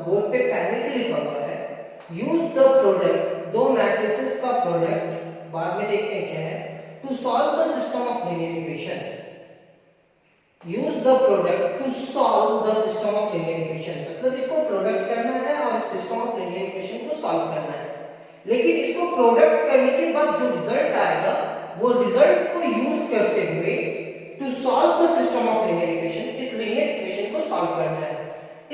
Board पे पहले से लिखा हुआ है, यूज द प्रोडक्ट, दो मैट्रिसेस का प्रोडक्ट, बाद में देखते हैं क्या है, to solve the system of linear equation. Use the product to solve the system of linear equation, मतलब इसको प्रोडक्ट करना है और सिस्टम ऑफ लीनियर इक्वेशन को सॉल्व करना है। लेकिन इसको प्रोडक्ट करने के बाद जो रिजल्ट आएगा वो रिजल्ट को यूज करते हुए to solve the system of linear equation, इस लीनियर इक्वेशन को सॉल्व करना है।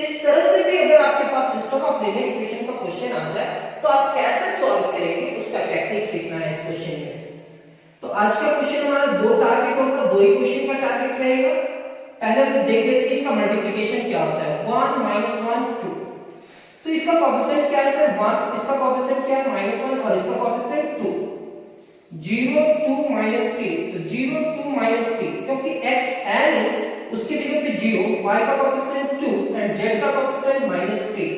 इस तरह से भी अगर आपके पास सिस्टम ऑफ लीनियर इक्वेशन का क्वेश्चन आ जाए तो आप कैसे सॉल्व करेंगे उसका टेक्निक सीखना है इस क्वेश्चन में। तो आज का क्वेश्चन हमारा दो टारगेट होगा, दो ही क्वेश्चन का टारगेट रहेगा। पहले हम देख लेते हैं इसका मल्टीप्लिकेशन क्या होता है, 1 -1 2। तो इसका कोएफिशिएंट क्या है सर 1, इसका कोएफिशिएंट क्या है -1 और इसका कोएफिशिएंट 2। 0 2 -3, तो 0 2 -3 क्योंकि x है नहीं उसकी जगह पे 0, y का कोएफिशिएंट 2 एंड z का कोएफिशिएंट -3।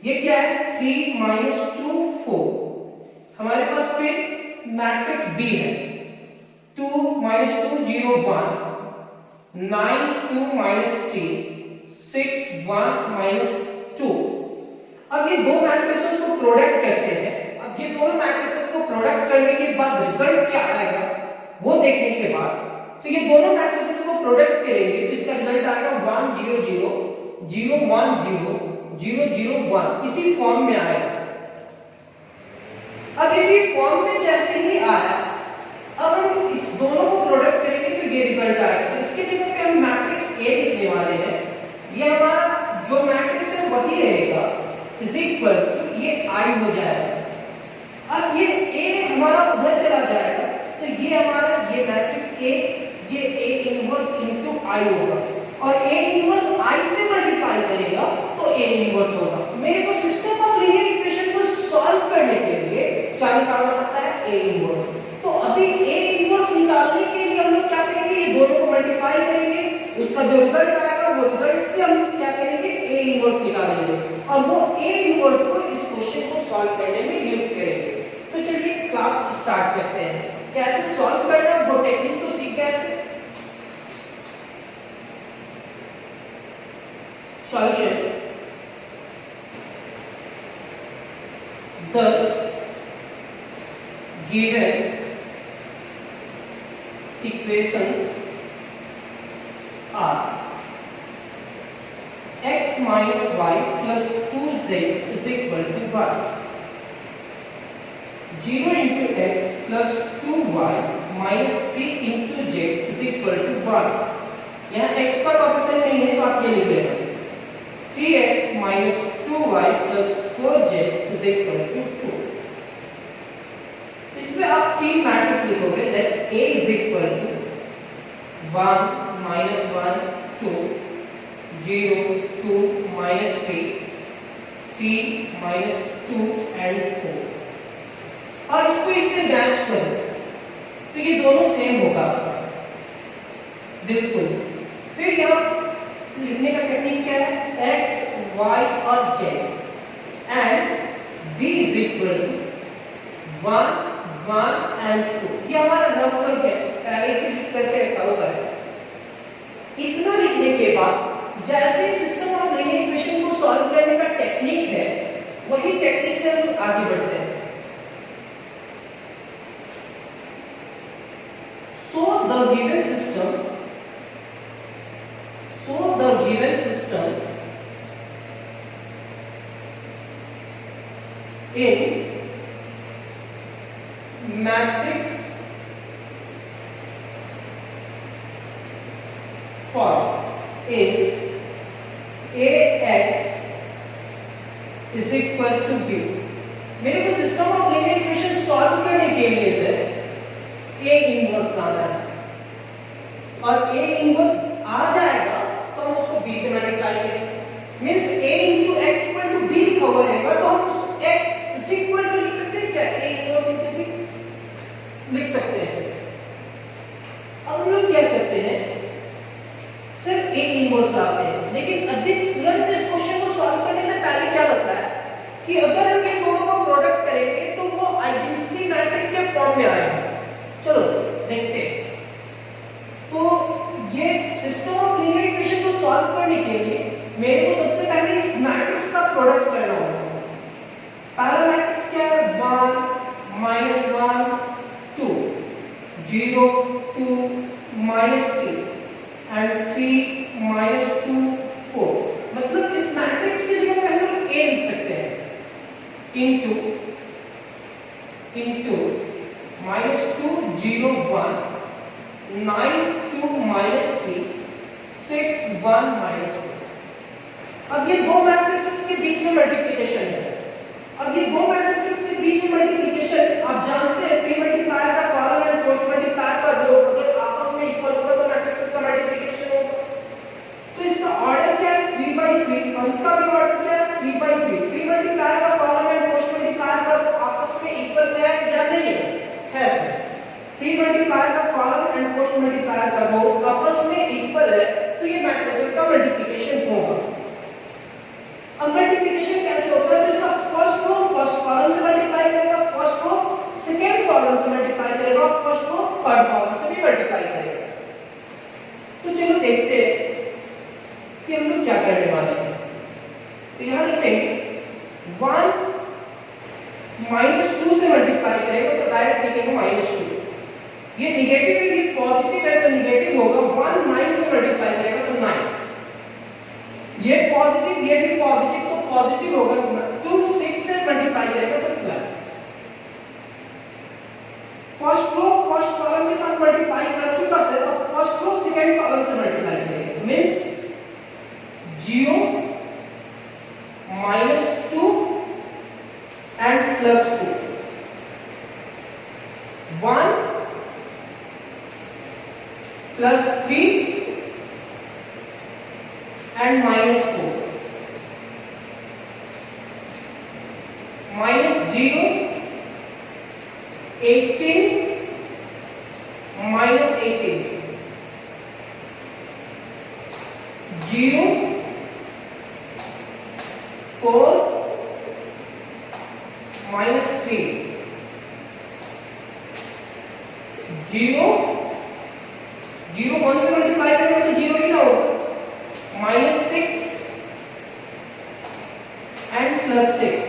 ये क्या है 3 -2 4। हमारे पास फिर मैट्रिक्स B है 2 -2 0 1, 9 2 -3, 6 1 -2। अब ये दो मैट्रिसेस को प्रोडक्ट करते हैं। अब ये दोनों मैट्रिसेस को प्रोडक्ट करने के बाद रिजल्ट क्या आएगा वो देखने के बाद, तो ये दोनों मैट्रिसेस को प्रोडक्ट करेंगे तो इसका रिजल्ट आएगा 1 0 0 0 1 0 0 0 1, इसी फॉर्म में आएगा। अब इसी फॉर्म में जैसे ही आया, अब हम इस दोनों को प्रोडक्ट करेंगे तो ये रिजल्ट आएगा। तो इसके जगह पे हम मैट्रिक्स A लिखने वाले हैं। ये हमारा जो मैट्रिक्स है वही रहेगा, इज इक्वल टू ये I हो जाएगा। अब ये A हमारा उधर चला जाएगा तो ये हमारा ये मैट्रिक्स A, ये A इनवर्स इनटू I होगा और A इनवर्स I से मल्टीप्लाई करेगा तो A इनवर्स होगा। मेरे को सिस्टम ऑफ लीनियर इक्वेशन को सॉल्व करने के लिए क्या निकालना पड़ता है A इनवर्स। तो अभी A इनवर्स निकालने के लिए हम लोग क्या करेंगे, ये दोनों को मल्टीप्लाई करेंगे, उसका जो रिजल्ट आएगा वो रिजल्ट से हम क्या करेंगे A इनवर्स निकालेंगे और वो A इनवर्स को इस क्वेश्चन को सॉल्व करने में यूज करेंगे। तो चलिए क्लास स्टार्ट करते हैं। कैसे सॉल्व करना वो टेक्निक तो सीख गए ऐसे। Solution, the given equations are x minus y plus 2z is equal to 1, 0 into x plus 2y minus 3 into z is equal to 1। यहाँ x का कोएफिशिएंट नहीं है तो आप ये लिख लेना 3x minus 2y plus 4z is equal to 2। इसमें आप तीन मैट्रिक्स लिखोगे that A is equal to 1 -1 2 0 2 -3 3 -2 and 4। और इसको इससे मैच करो तो ये दोनों सेम होगा बिल्कुल। फिर यहाँ लिखने का टेक्निक क्या है, x y और z and b is equal to 1 1 and 2। ये हमारा रफ फॉर्म है, पहले से लिख करके रखा हुआ है। इतना लिखने के बाद जैसे सिस्टम ऑफ लीनियर इक्वेशन को सॉल्व करने का टेक्निक है वही टेक्निक से हम आगे बढ़ते हैं। So the given system in matrix form is Ax is equal to B। मेरे को system of linear equation solve करने के लिए सर A इनवर्स लाना है और A इनवर्स आ जाएगा तो हम उसको B से मल्टीप्लाई करेंगे। Means A into x equal to B लिखा हुआ रहेगा तो हम उस x is equal to लिख सकते हैं क्या, A इनवर्स into B लिख सकते हैं। अब हम लोग क्या करते हैं सर A इनवर्स लाते हैं, लेकिन अभी तुरंत इस क्वेश्चन को सॉल्व करने से पहले क्या लगता है कि अगर हम ये दोनों को प्रोडक्ट करेंगे तो वो आइडेंटिटी मैट्रिक्स के फॉर्म में आएगा। चलो देखते हैं। तो ये सिस्टम ऑफ लीनियर इक्वेशन को सॉल्व करने के लिए मेरे को सबसे पहले इस मैट्रिक्स का प्रोडक्ट 0 2 -3 एंड 3 -2 4। मतलब इस मैट्रिक्स की जगह पे हम लोग a लिख सकते हैं इनटू -2 0 1 9 2 -3 6 1 -2। अब ये दो मैट्रिसेस के बीच में मल्टीप्लिकेशन है। अब ये दो मैट्रिसेस के बीच में मल्टीप्लिकेशन आप जानते हैं, प्री मल्टीप्लायर का कॉलम एंड पोस्ट मल्टीप्लायर का रो अगर आपस में इक्वल होगा तो मैट्रिसेस का मल्टीप्लिकेशन होगा। तो इसका ऑर्डर क्या है 3/3 और इसका भी ऑर्डर क्या है 3/3। प्री मल्टीप्लायर का कॉलम एंड पोस्ट मल्टीप्लायर का रो आपस में इक्वल है या नहीं है सर? प्री मल्टीप्लायर का कॉलम एंड पोस्ट मल्टीप्लायर का रो आपस में इक्वल है तो ये मैट्रिसेस का मल्टीप्लिकेशन होगा। अब मल्टीप्लिकेशन कैसे होता है? तो इसका फर्स्ट रो फर्स्ट कॉलम से मल्टीप्लाई करेगा, फर्स्ट रो सेकंड कॉलम से मल्टीप्लाई करेगा, फर्स्ट रो थर्ड कॉलम से भी मल्टीप्लाई करेगा। तो चलो देखते हैं कि हम लोग क्या करने वाले हैं। तो यहां लिखेंगे 1 -2 से मल्टीप्लाई करेगा तो डायरेक्ट लिखेंगे -2। ये नेगेटिव है, ये पॉजिटिव है तो नेगेटिव होगा। 1 9 से मल्टीप्लाई करेगा तो 9। ये पॉजिटिव ये भी पॉजिटिव तो पॉजिटिव होगा। 2 6 से मल्टीप्लाई करेगा तो 12। फर्स्ट रो फर्स्ट कॉलम के साथ मल्टीप्लाई कर चुका सर, अब फर्स्ट रो सेकंड कॉलम से मल्टीप्लाई करेगा मींस 0 -2 एंड +2 1 +3 and -4 -0 18 -18 0 4 -3 0 0 1 से मल्टीप्लाई करेंगे तो 0 ही ना होगा। -6 एंड +6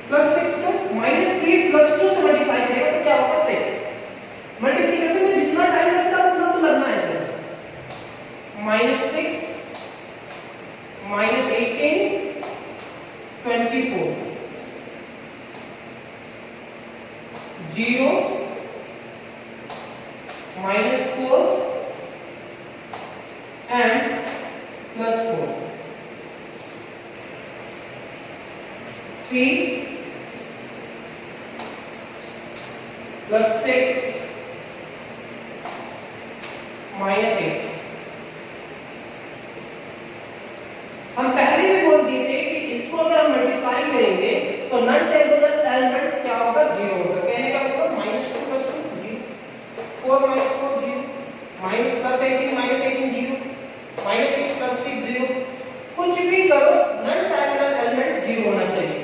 +6 तो -3 +2 से मल्टीप्लाई करेगा तो क्या होगा 6। मल्टीप्लिकेशन में जितना टाइम लगता है उतना तो लगना है सर। -6 -18 24 0 -4 and +4 3 +6 -8। हम पहले भी बोल दिए थे कि इसको अगर हम मल्टीप्लाई करेंगे तो नॉन टेबुलर एलिमेंट्स क्या होगा 0 होगा। कहने का मतलब -2 +2 0 4 -4 0 +18 -18 0 -6 +6 0। कुछ भी करो नॉन टेबुलर एलिमेंट 0 होना चाहिए।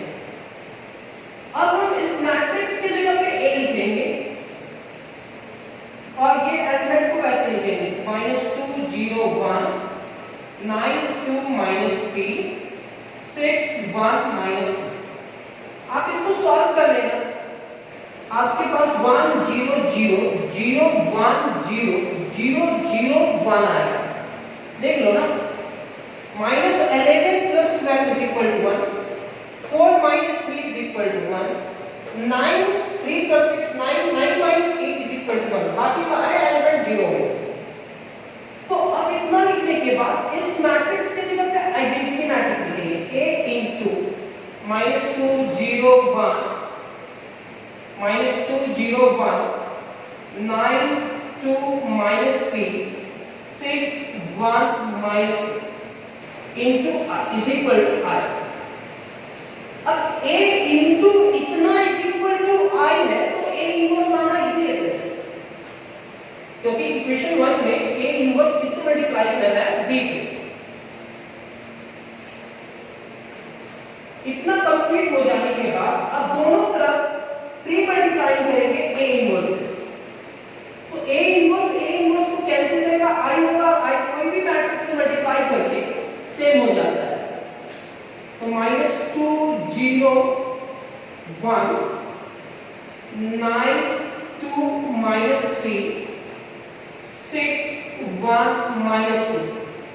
अब हम इस मैट्रिक्स की जगह पे a लिखेंगे और ये एलिमेंट को वैसे लिखेंगे -2 0 1 9 2 -3 6 1 -2। आप इसको सॉल्व कर लेना। आपके पास 1 0 0 0 1 0 0 0 1 आएगा। देख लो ना -11 + 12 = 1 4 - 3 = 1 9 3 + 6 9 9 - 8 = 1। बाकी सारे एलिमेंट 0 होंगे। तो अब इतना लिखने के बाद इस मैट्रिक्स की जगह पे आइडेंटिटी मैट्रिक्स लिखेंगे a * -2 0 1 -2 0 1 9 2 -3 6 1 -2 into i is equal to i। अब a into इतना is equal to i है तो a इनवर्स मानना इसी है सर, क्योंकि इक्वेशन 1 में a इनवर्स किससे मल्टीप्लाई कर रहा है b से। इतना कंप्लीट हो जाने के बाद अब दोनों तरफ प्री मल्टीप्लाई करेंगे a इनवर्स से। तो a इनवर्स को कैंसिल करेगा, i होगा, i कोई भी मैट्रिक्स से मल्टीप्लाई करके सेम हो जाता है। तो -2 0 1 9 2 minus 3 6 1 minus 2।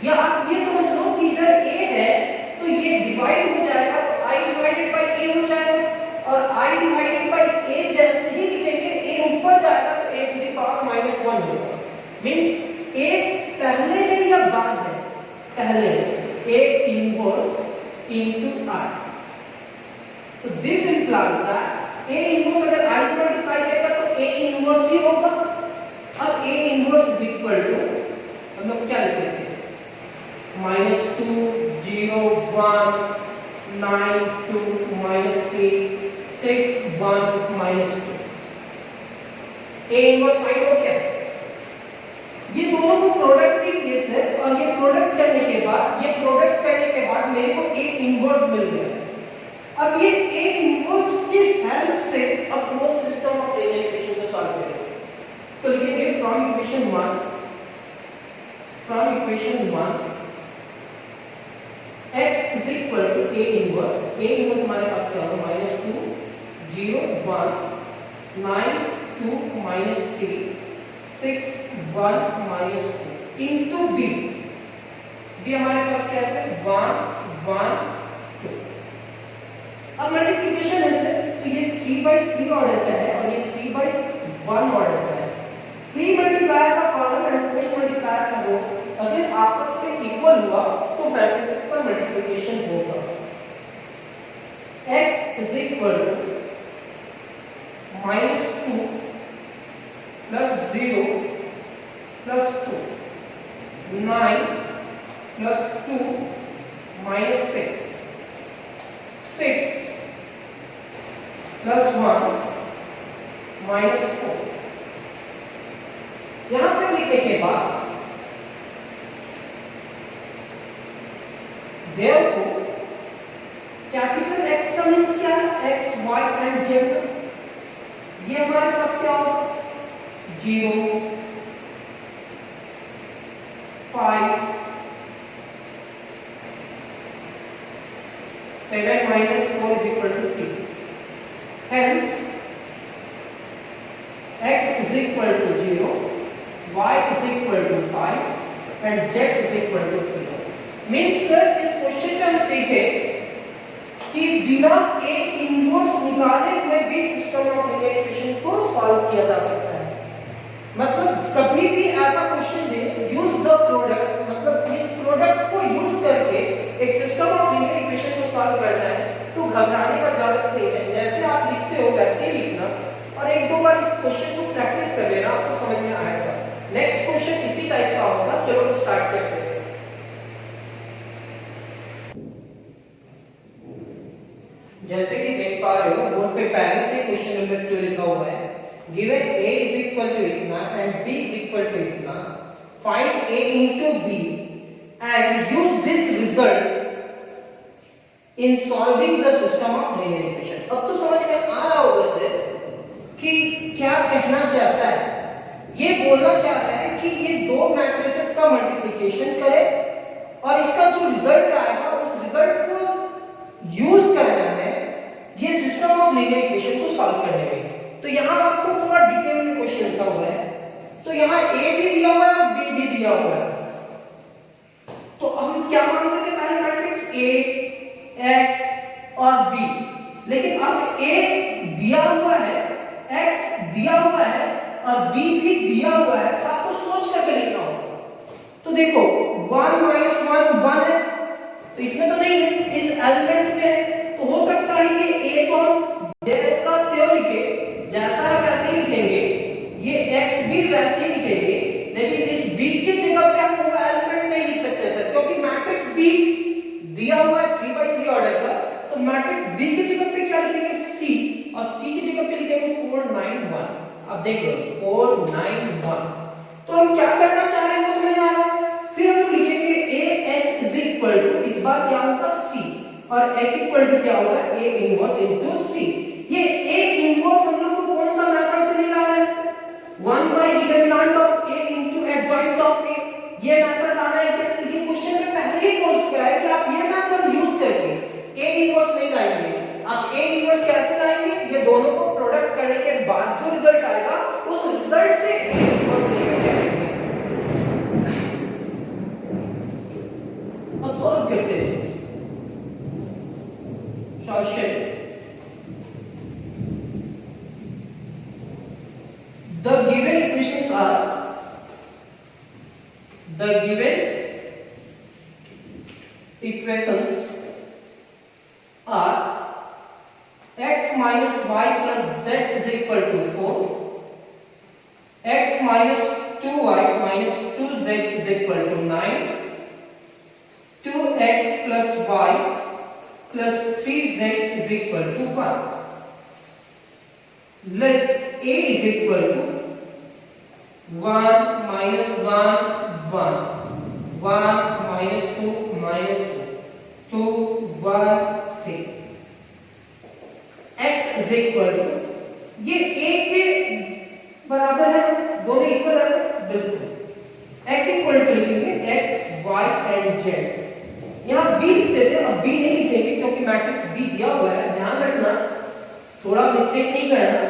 या आप ये समझ लो कि इधर a है तो ये डिवाइड हो जाएगा तो i डिवाइडेड बाय a हो जाएगा और i डिवाइडेड बाय a जैसे ही लिखेंगे a ऊपर जाएगा तो a टू द पावर -1 होगा। मींस a पहले है या बाद है? पहले a इनवर्स into i। तो this implies that a inverse अगर i से मल्टीप्लाई करेगा तो a इनवर्स ही होगा। अब a inverse is equal to हम लोग क्या लिख सकते हैं -2 0 1 9 2 -3 6 1 -2। a इनवर्स फाइंड हो गया। ये दोनों को प्रोडक्ट की केस है और ये प्रोडक्ट करने के बाद मेरे को a इनवर्स मिल गया। अब ये a इनवर्स की हेल्प से अब वो सिस्टम ऑफ लीनियर इक्वेशन को सॉल्व करेंगे। तो लिखेंगे from equation 1 x is equal to a inverse हमारे पास क्या होगा -2 0 1 9 2 -3 6 1 -2 into b हमारे पास क्या है 1 1 2। अब मल्टीप्लिकेशन है तो ये 3/3 ऑर्डर का है और ये 3/1 ऑर्डर का है। प्री मल्टीप्लायर का कॉलम एंड पोस्ट मल्टीप्लायर का रो अगर आपस में इक्वल हुआ तो मैट्रिक्स का मल्टीप्लिकेशन होगा। x is equal to -2 plus 0 plus 2 9 plus 2 minus 6 6 plus 1 minus 4। यहां तक लिखने के बाद therefore कैपिटल X का मींस क्या है x y एंड z। ये हमारे पास क्या होगा 0 5 7 minus 4 is equal to 3। hence x is equal to 0 y is equal to 5 and z is equal to 3। Means sir इस क्वेश्चन में हम सीखे कि बिना a इनवर्स निकाले हुए भी सिस्टम ऑफ लीनियर इक्वेशन को सॉल्व किया जा सकता है। मतलब कभी भी ऐसा question they use the product, मतलब इस प्रोडक्ट को यूज करके एक सिस्टम ऑफ लीनियर इक्वेशन को सॉल्व करना है तो घबराने का जरूरत नहीं है। जैसे आप लिखते हो वैसे ही लिखना और एक दो बार इस क्वेश्चन को प्रैक्टिस कर लेना, आपको समझ में आएगा। नेक्स्ट क्वेश्चन इसी टाइप का होगा। चलो स्टार्ट करते हैं। जैसे कि देख पा रहे हो बोर्ड पे पहले से क्वेश्चन नंबर 2 लिखा हुआ है। Given a is equal to इतना and b is equal to इतना, find a into b and use this result in solving the system of linear equation। अब तो समझ में आ रहा होगा सर कि क्या कहना चाहता है। ये बोलना चाह रहा है कि ये दो मैट्रिसेस का मल्टीप्लिकेशन करे और इसका जो रिजल्ट आएगा उस रिजल्ट को यूज करना है ये सिस्टम ऑफ लीनियर इक्वेशन को सॉल्व करने में। तो यहां आपको पूरा डिटेल में क्वेश्चन लिखा हुआ है। तो यहां a भी दिया हुआ है और b भी दिया हुआ है। तो हम क्या मानते थे पहले मैट्रिक्स a x और b, लेकिन अब a दिया हुआ है, x दिया हुआ है और b भी दिया हुआ है तो आपको सोच करके लिखना होगा। तो देखो 1 - 1 1 है तो इसमें तो नहीं है, इस एलिमेंट में है तो हो सकता है ये a को हम z का त्यों लिखे, जैसा है वैसे ही लिखेंगे, ये x भी वैसे ही लिखेंगे, लेकिन इस b की जगह पे हम वो एलिमेंट नहीं लिख सकते सर, क्योंकि मैट्रिक्स b दिया हुआ है 3/3 ऑर्डर का। तो मैट्रिक्स b की जगह पे क्या लिखेंगे c और c की जगह पे लिखेंगे 4 9 1। अब देख लो 4 9 1। तो हम क्या करना चाह रहे हैं वो समझ में आ रहा है। फिर हम लिखेंगे ax is equal to, इस बार क्या होगा c और x इक्वल टू क्या होगा a इनवर्स इनटू c। ये a इनवर्स हम लोग को कौन सा मेथड से निकालना है? 1/डिटरमिनेंट of a into adjoint of a, ये मेथड लाना है। क्या ये क्वेश्चन में पहले ही बोल चुका है कि आप ये मेथड यूज करके a इनवर्स नहीं लाएंगे। आप a इनवर्स कैसे लाएंगे? ये दोनों को प्रोडक्ट करने के बाद जो रिजल्ट आएगा उस रिजल्ट से A इनवर्स लेकर के आएंगे। अब सॉल्व करते हैं। Solution the given equations are x minus y plus z is equal to 4, x minus 2y minus 2z is equal to 9, 2x plus y plus 3z is equal to 1. Let a is equal to 1 minus 1 1, 1 minus 2 minus 2, 2 1 3. x is equal to, ये a के बराबर है, दोनों equal है बिल्कुल। x equal to लिखेंगे x y and z। यहाँ b लिख देते हैं, अब b नहीं लिखेंगे क्योंकि मैट्रिक्स b दिया हुआ है, ध्यान रखना थोड़ा मिस्टेक नहीं करना।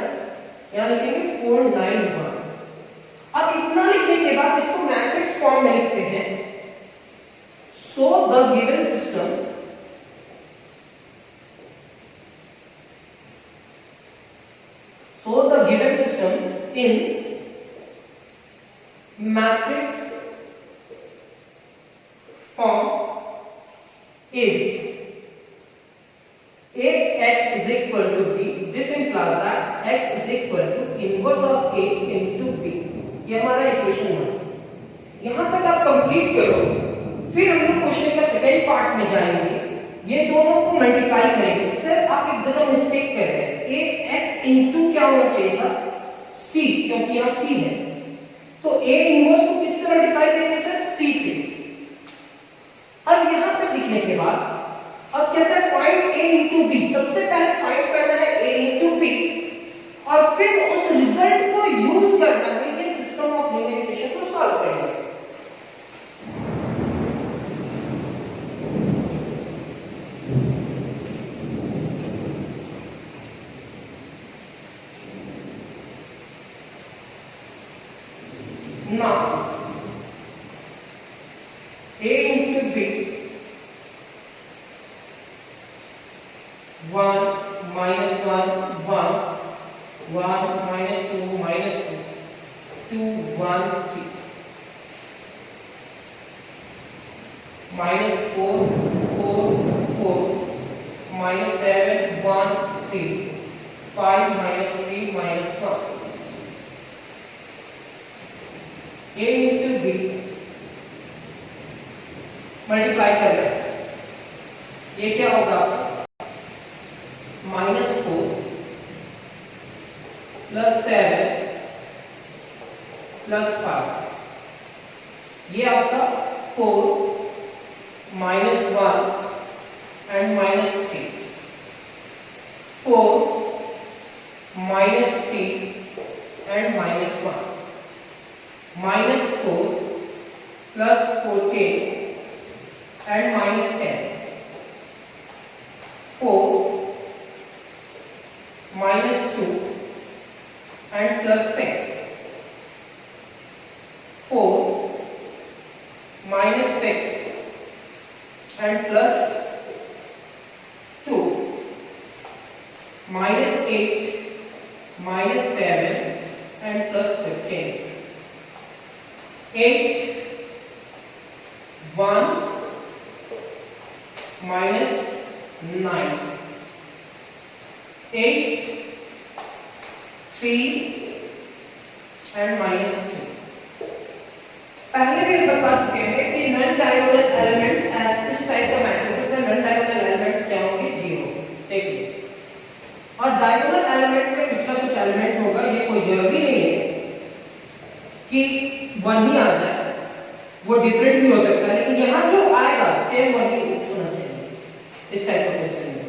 यहाँ लिखेंगे 4 9 1। अब इतना लिखने के बाद इसको मैट्रिक्स फॉर्म में लिखते हैं। So the given system in matrix form is Ax is equal to b. This implies that x is equal to inverse of a into b. ये हमारा इक्वेशन है। यहां तक आप कंप्लीट करो, फिर हम लोग क्वेश्चन का सेकंड पार्ट में जाएंगे। ये दोनों को मल्टीप्लाई करेंगे। सर आप एक जगह मिस्टेक कर रहे हैं, a x इनटू क्या होना चाहिए था c, क्योंकि यहाँ c है, तो a इनवर्स को किससे मल्टीप्लाई करेंगे सर? c से। अब यहां तक लिखने के बाद अब कहता है फाइंड a into b। सबसे पहले फाइंड करना है a into b और फिर उस रिजल्ट को यूज करना है ये सिस्टम ऑफ लीनियर इक्वेशन को सॉल्व करने। Now a into b 1 minus 1 1 1 minus 2 minus 2 2 1 3 minus 4 4 4 minus 7 1 3 5 minus 3 minus 1 a into b multiply कर रहे हैं। ये क्या होगा? -4 + 7 + 5। ये आपका 4 -1 and -3 4 -3 and -1 -4 + 14 and -10 4 -2 and +6 4 -6 and +2 -8 -7 and +15 8 1 -9 8 3 and -3। पहले भी बता चुके हैं कि नॉन डायगोनल एलिमेंट इस टाइप का मैट्रिक्स है, नॉन डायगोनल एलिमेंट्स क्या होंगे? 0। देखिए, और डायगोनल एलिमेंट में पिछला कुछ एलिमेंट होगा, ये कोई जरूरी नहीं है कि 1 ही आ जाए, वो डिफरेंट भी हो सकता है, लेकिन यहाँ जो आएगा सेम 1 ही होना चाहिए इस टाइप का क्वेश्चन में।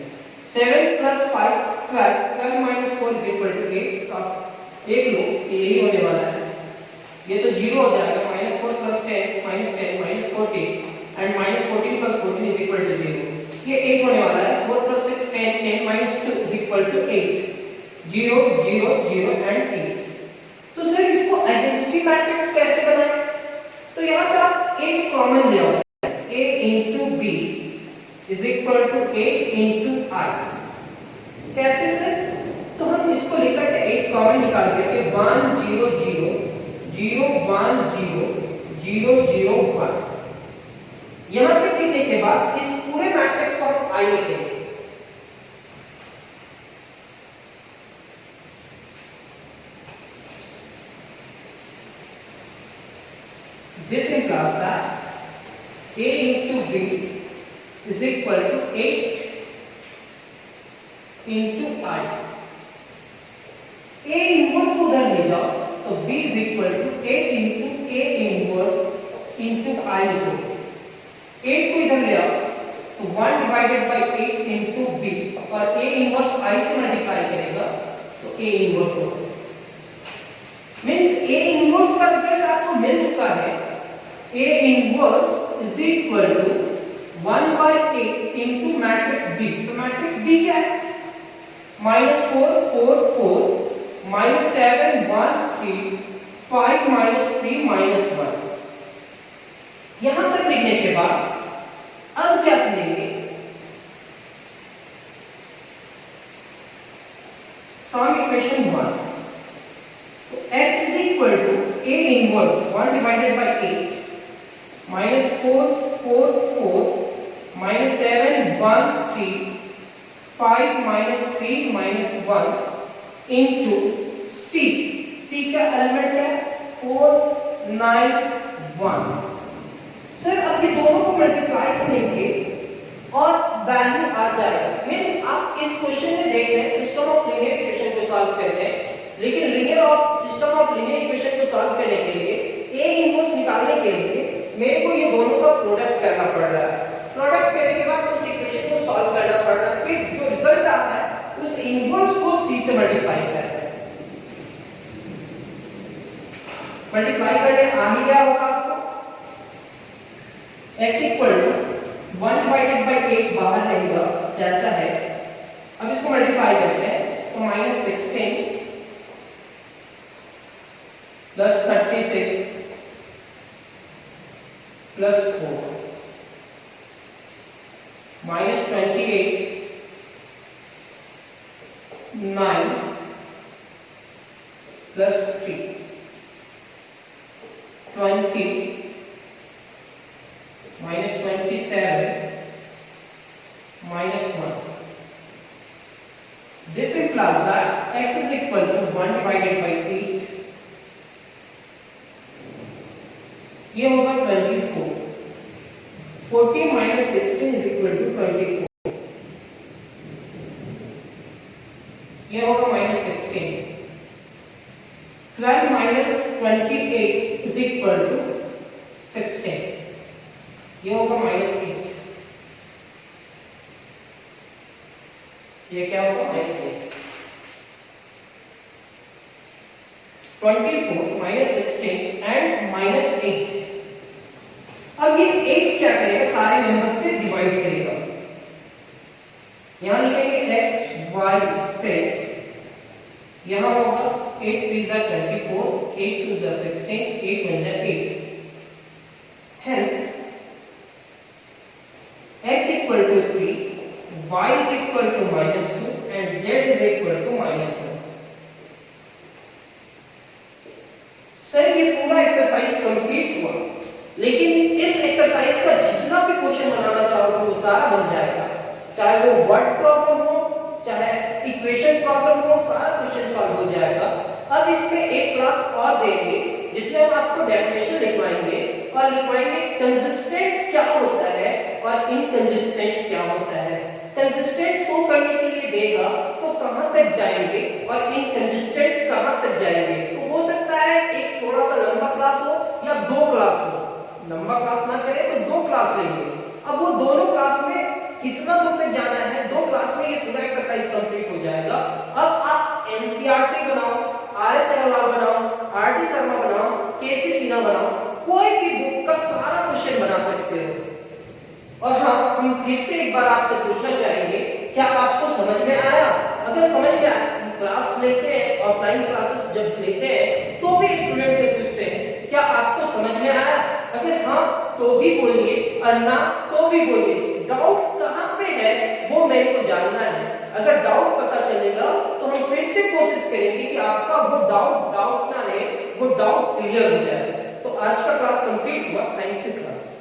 7 + 5 12 12 - 4 = 8 का एक लो, यही होने वाला है। ये तो 0 हो जाएगा। -4 + 10 -10 -14 and -14 + 14 = 0। ये 8 होने वाला है। 4 + 6 10 10 - 2 = 8। 0 0 0 एंड 8। तो सर इसको आइडेंटिटी मैट्रिक्स कैसे बनाएं? तो यहां से आप 8 कॉमन ले आओ, a into b is equal to 8 into I। कैसे सर? तो हम इसको लिख सकते हैं 8 कॉमन निकाल करके 1 0 0 0 1 0 0 0 1। यहां तक लिखने के बाद इस पूरे मैट्रिक्स को हम I लिखेंगे। This implies that a into b is equal to 8 into I। a inverse को उधर ले जाओ तो b is equal to 8 into a inverse into I लिखो। 8 को इधर ले आओ तो 1 divided by 8 into b और a इनवर्स I से मल्टीप्लाई करेगा तो a इनवर्स होगा। मींस a इनवर्स का रिजल्ट आपको मिल चुका है। A inverse is equal to 1 by 8 into matrix B। तो मैट्रिक्स B क्या है? -4 4 4 -7 1 3 5 -3 -1। यहां तक लिखने के बाद अब क्या करेंगे? फ्रॉम इक्वेशन 1 तो x is equal to A inverse 1 divided by 8 -4 4 4 -7 1 3 5 -3 -1 into C का एलिमेंट है 4 9 1। सर अब ये दोनों को मल्टीप्लाई करेंगे और वैल्यू आ जाएगा। मींस आप इस क्वेश्चन में देख रहे हैं सिस्टम ऑफ लीनियर इक्वेशन को सॉल्व कर रहे हैं, लेकिन सिस्टम ऑफ लीनियर इक्वेशन को सॉल्व करने के लिए A इनवर्स निकालने के लिए मेरे को ये दोनों का प्रोडक्ट करना पड़ रहा है। प्रोडक्ट करने के बाद उस इक्वेशन को सॉल्व करना पड़ रहा है, फिर जो रिजल्ट आता है उस इनवर्स को C से मल्टीप्लाई करना है। मल्टीप्लाई करने आ ही गया होगा आपको। x equal to 1 divided by 8 बाहर रहेगा जैसा है। अब इसको मल्टीप्लाई करते हैं तो -16 plus 36 plus 4 -28 9 plus 3 20 -27 -1। This implies that x is equal to 1 divided by 8। ये होगा 24। 40 minus 16 is equal to 24। ये होगा -16। 12 minus 28 is equal to 16। ये होगा -8। ये क्या होगा? -8। 24 minus 16 and -8। अब ये 8 क्या करेगा? सारे नंबर से डिवाइड करेगा। यहां लिखेंगे x y z। यहां होगा 8 3 जा 24, 8 2 जा 16, 8 1 जा 8। Hence x equal to 3, y is equal to -2 and z is equal to -1। Sir ये पूरा एक्सरसाइज कंप्लीट हुआ, लेकिन इस एक्सरसाइज का जितना भी क्वेश्चन बनाना चाहोगे वो सारा बन जाएगा। चाहे वो वर्ड प्रॉब्लम हो, चाहे इक्वेशन प्रॉब्लम हो, सारा क्वेश्चन सॉल्व हो जाएगा। अब इसमें एक क्लास और देंगे जिसमें हम आपको डेफिनेशन लिखवाएंगे और लिखवाएंगे कंसिस्टेंट क्या होता है और इनकंसिस्टेंट क्या होता है। कंसिस्टेंट शो करने के लिए देगा तो कहां तक जाएंगे और इनकंसिस्टेंट कहां तक जाएंगे। तो हो सकता है एक थोड़ा सा लंबा क्लास हो या 2 क्लास हो। लंबा क्लास ना करें तो 2 क्लास लेंगे। अब वो दोनों क्लास में कितना दूर तक जाना है, 2 क्लास में ये पूरा एक्सरसाइज कंप्लीट हो जाएगा। अब आप एनसीईआरटी बनाओ, आरएस अग्रवाल बनाओ, आरटी शर्मा बनाओ, केसी सिन्हा बनाओ, कोई भी बुक का सारा क्वेश्चन बना सकते हो। और हाँ, हम फिर से एक बार आपसे पूछना चाहेंगे, क्या आपको समझ में आया? अगर समझ में आया क्लास लेते हैं, ऑफलाइन क्लासेस जब लेते हैं तो भी स्टूडेंट से पूछते हैं क्या आपको समझ में आया? अगर हाँ तो भी बोलिए और ना तो भी बोलिए। डाउट कहाँ पे है वो मेरे को जानना है। अगर डाउट पता चलेगा तो हम फिर से कोशिश करेंगे कि आपका वो डाउट ना रहे, वो डाउट क्लियर हो जाए। तो आज का क्लास कंप्लीट हुआ। Thank you class.